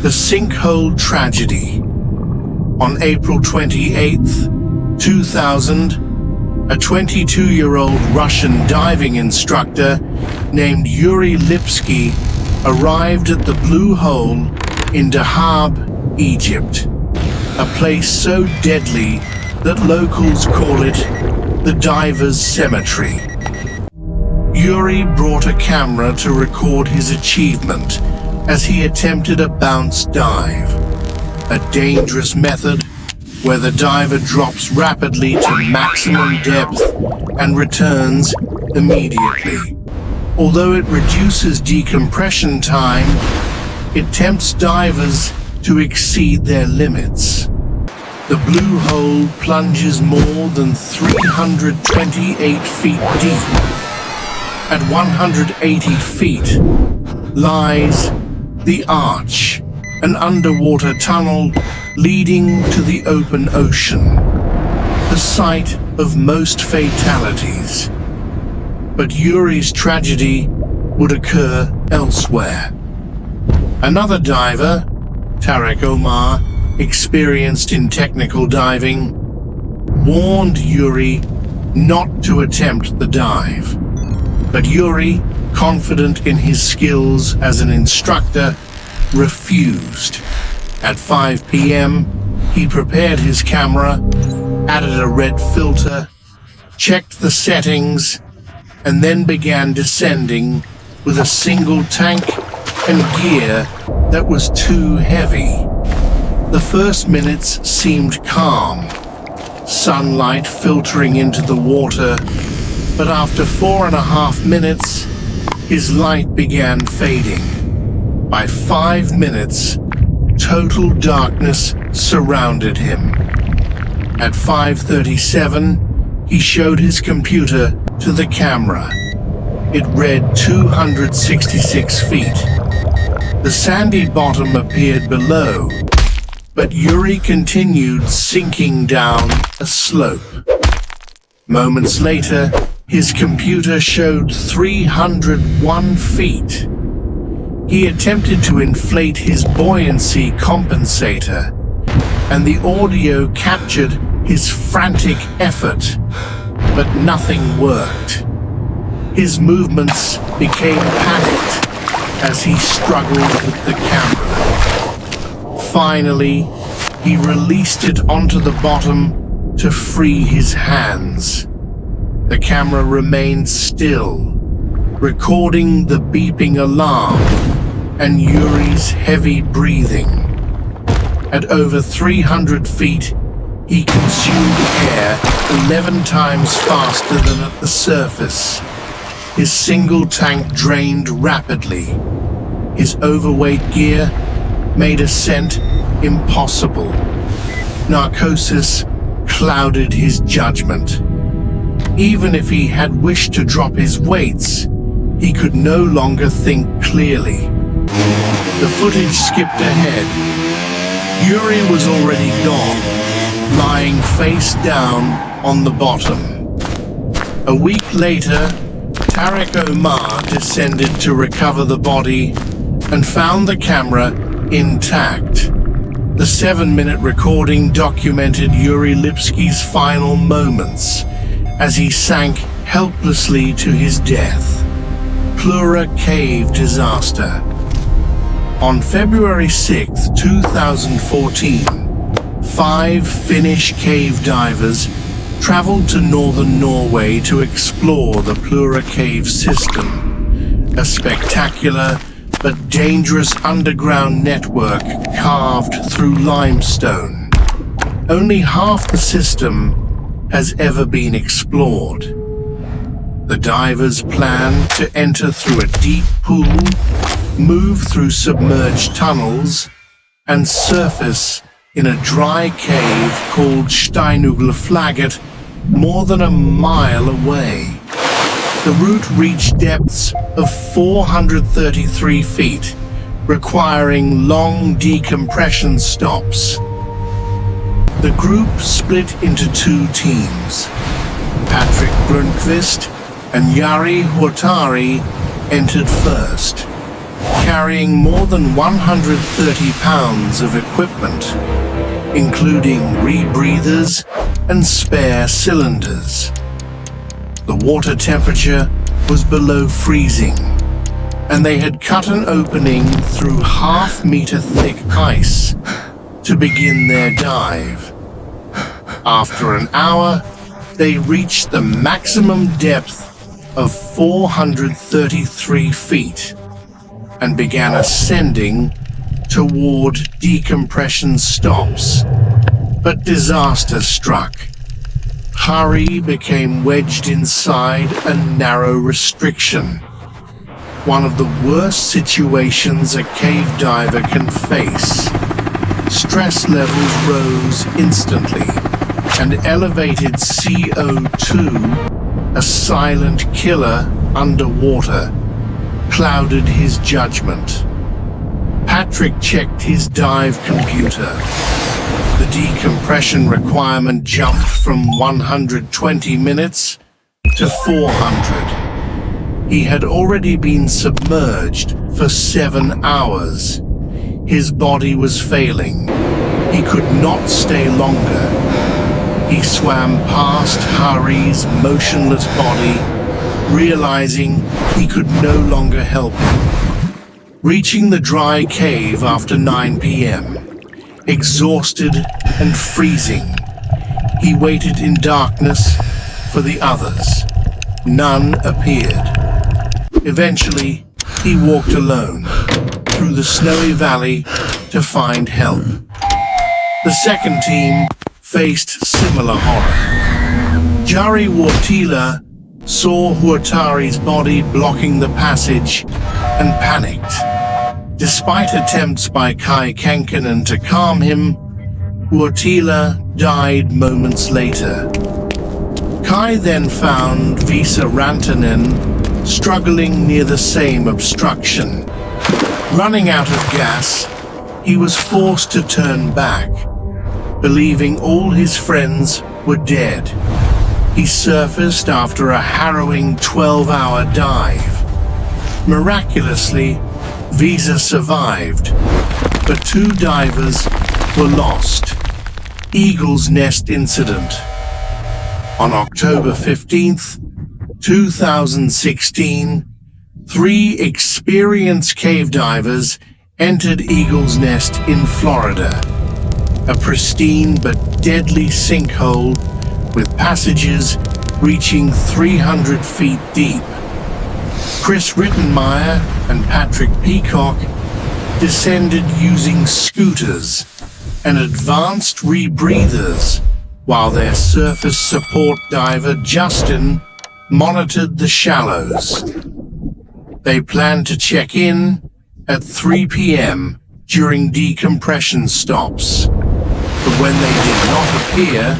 The sinkhole tragedy. On April 28, 2000, a 22-year-old Russian diving instructor named Yuri Lipsky arrived at the Blue Hole in Dahab, Egypt, a place so deadly that locals call it the Divers' Cemetery. Yuri brought a camera to record his achievement as he attempted a bounce dive, a dangerous method where the diver drops rapidly to maximum depth and returns immediately. Although it reduces decompression time, it tempts divers to exceed their limits. The Blue Hole plunges more than 328 feet deep. At 180 feet lies the Arch, an underwater tunnel leading to the open ocean, the site of most fatalities. But Yuri's tragedy would occur elsewhere. Another diver, Tarek Omar, experienced in technical diving, warned Yuri not to attempt the dive. But Yuri, confident in his skills as an instructor, refused. At 5 p.m., he prepared his camera, added a red filter, checked the settings, and then began descending with a single tank and gear that was too heavy. The first minutes seemed calm, sunlight filtering into the water, but after 4.5 minutes, his light began fading. By 5 minutes, total darkness surrounded him. At 5:37, he showed his computer to the camera. It read 266 feet. The sandy bottom appeared below, but Yuri continued sinking down a slope. Moments later, his computer showed 301 feet. He attempted to inflate his buoyancy compensator, and the audio captured his frantic effort, but nothing worked. His movements became panicked as he struggled with the camera. Finally, he released it onto the bottom to free his hands. The camera remained still, recording the beeping alarm and Yuri's heavy breathing. At over 300 feet, he consumed air 11 times faster than at the surface. His single tank drained rapidly. His overweight gear made ascent impossible. Narcosis clouded his judgment. Even if he had wished to drop his weights, he could no longer think clearly. The footage skipped ahead. Yuri was already gone, lying face down on the bottom. A week later, Tarek Omar descended to recover the body and found the camera intact. The 7-minute recording documented Yuri Lipsky's final moments as he sank helplessly to his death. Plura Cave Disaster. On February 6, 2014, 5 Finnish cave divers traveled to northern Norway to explore the Plura Cave system, a spectacular but dangerous underground network carved through limestone. Only half the system has ever been explored. The divers plan to enter through a deep pool, move through submerged tunnels, and surface in a dry cave called Steinuglaflaget, more than a mile away. The route reached depths of 433 feet, requiring long decompression stops. The group split into 2 teams. Patrick Grunqvist and Jari Huotari entered first. carrying more than 130 pounds of equipment, including rebreathers and spare cylinders. The water temperature was below freezing, and they had cut an opening through half-meter thick ice to begin their dive. After an hour, they reached the maximum depth of 433 feet and began ascending toward decompression stops. But disaster struck. Hari became wedged inside a narrow restriction, one of the worst situations a cave diver can face. Stress levels rose instantly, and elevated CO2, a silent killer underwater, clouded his judgment. Patrick checked his dive computer. The decompression requirement jumped from 120 minutes to 400. He had already been submerged for 7 hours. His body was failing. He could not stay longer. He swam past Hari's motionless body, realizing he could no longer help him. Reaching the dry cave after 9 p.m., exhausted and freezing, he waited in darkness for the others. None appeared. Eventually, he walked alone through the snowy valley to find help. The second team faced similar horror. Jari Wartila saw Huatari's body blocking the passage and panicked. Despite attempts by Kai Kenkinen to calm him, Wartila died moments later. Kai then found Visa Rantanen struggling near the same obstruction. Running out of gas, he was forced to turn back, believing all his friends were dead. He surfaced after a harrowing 12-hour dive. Miraculously, Visa survived, but 2 divers were lost. Eagle's Nest Incident. On October 15th, 2016, 3 experienced cave divers entered Eagle's Nest in Florida, a pristine but deadly sinkhole with passages reaching 300 feet deep. Chris Rittenmeyer and Patrick Peacock descended using scooters and advanced rebreathers, while their surface support diver Justin monitored the shallows. They planned to check in at 3 p.m. during decompression stops, but when they did not appear,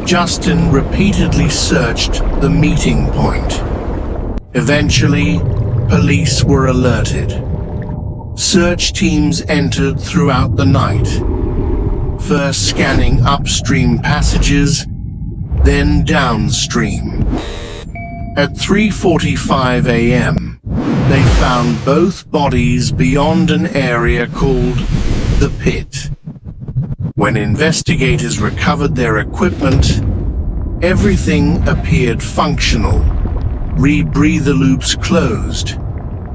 Justin repeatedly searched the meeting point. Eventually, police were alerted. Search teams entered throughout the night, first scanning upstream passages, then downstream. At 3:45 a.m., they found both bodies beyond an area called the Pit. When investigators recovered their equipment, everything appeared functional. Rebreather loops closed,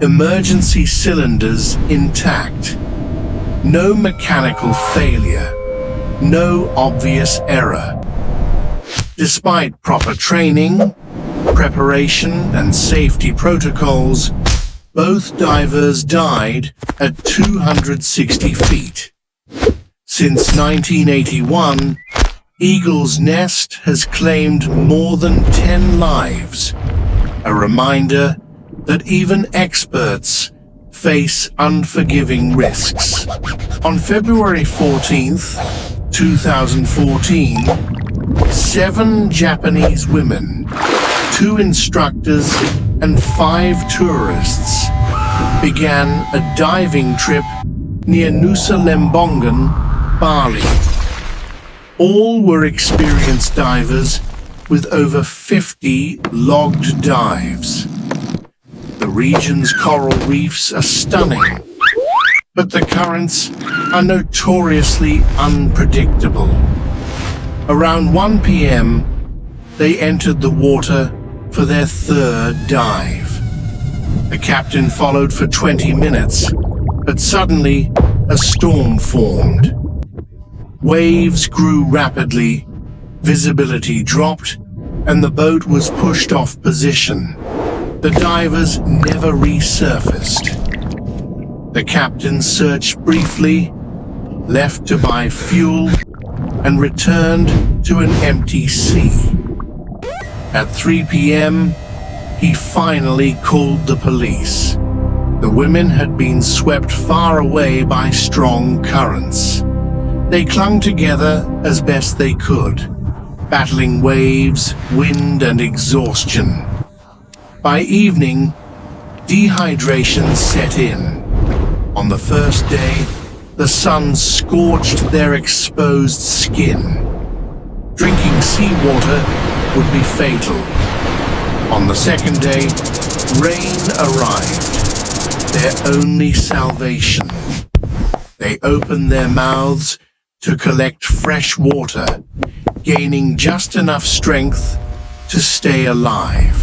emergency cylinders intact. No mechanical failure, no obvious error. Despite proper training, preparation, and safety protocols, both divers died at 260 feet. Since 1981, Eagle's Nest has claimed more than 10 lives, a reminder that even experts face unforgiving risks. On February 14th, 2014, 7 Japanese women, 2 instructors, and 5 tourists began a diving trip near Nusa Lembongan, Bali. All were experienced divers with over 50 logged dives. The region's coral reefs are stunning, but the currents are notoriously unpredictable. Around 1 p.m., they entered the water for their third dive. The captain followed for 20 minutes, but suddenly a storm formed. Waves grew rapidly, visibility dropped, and the boat was pushed off position. The divers never resurfaced. The captain searched briefly, left to buy fuel, and returned to an empty sea. At 3 p.m., he finally called the police. The women had been swept far away by strong currents. They clung together as best they could, battling waves, wind, and exhaustion. By evening, dehydration set in. On the first day, the sun scorched their exposed skin. Drinking seawater would be fatal. On the second day, rain arrived, their only salvation. They opened their mouths to collect fresh water, gaining just enough strength to stay alive.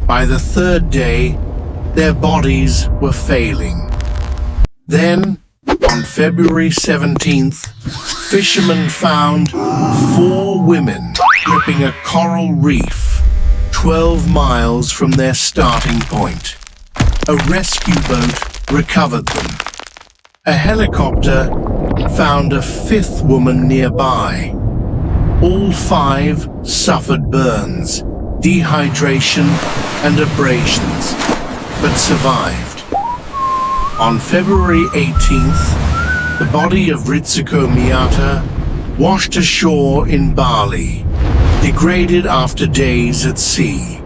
By the third day, their bodies were failing. Then, on February 17th, fishermen found 4 women gripping a coral reef 12 miles from their starting point. A rescue boat recovered them. A helicopter found a 5th woman nearby. All 5 suffered burns, dehydration, and abrasions, but survived. On February 18th, the body of Ritsuko Miyata washed ashore in Bali, degraded after days at sea.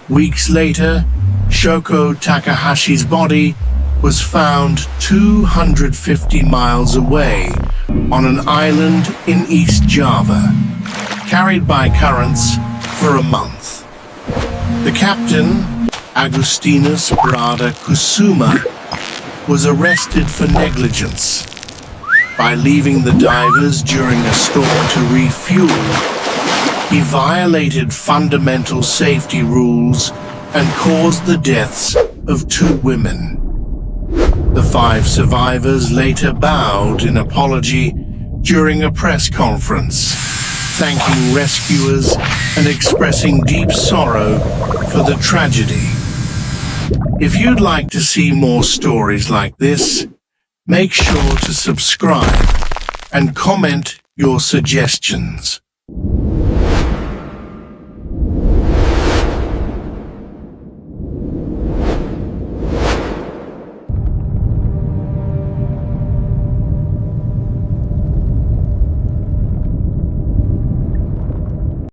Weeks later, Shoko Takahashi's body was found 250 miles away on an island in East Java, carried by currents for a month. The captain, Agustinus Brada Kusuma, was arrested for negligence. By leaving the divers during a storm to refuel, he violated fundamental safety rules and caused the deaths of 2 women. The 5 survivors later bowed in apology during a press conference, thanking rescuers and expressing deep sorrow for the tragedy. If you'd like to see more stories like this, make sure to subscribe and comment your suggestions.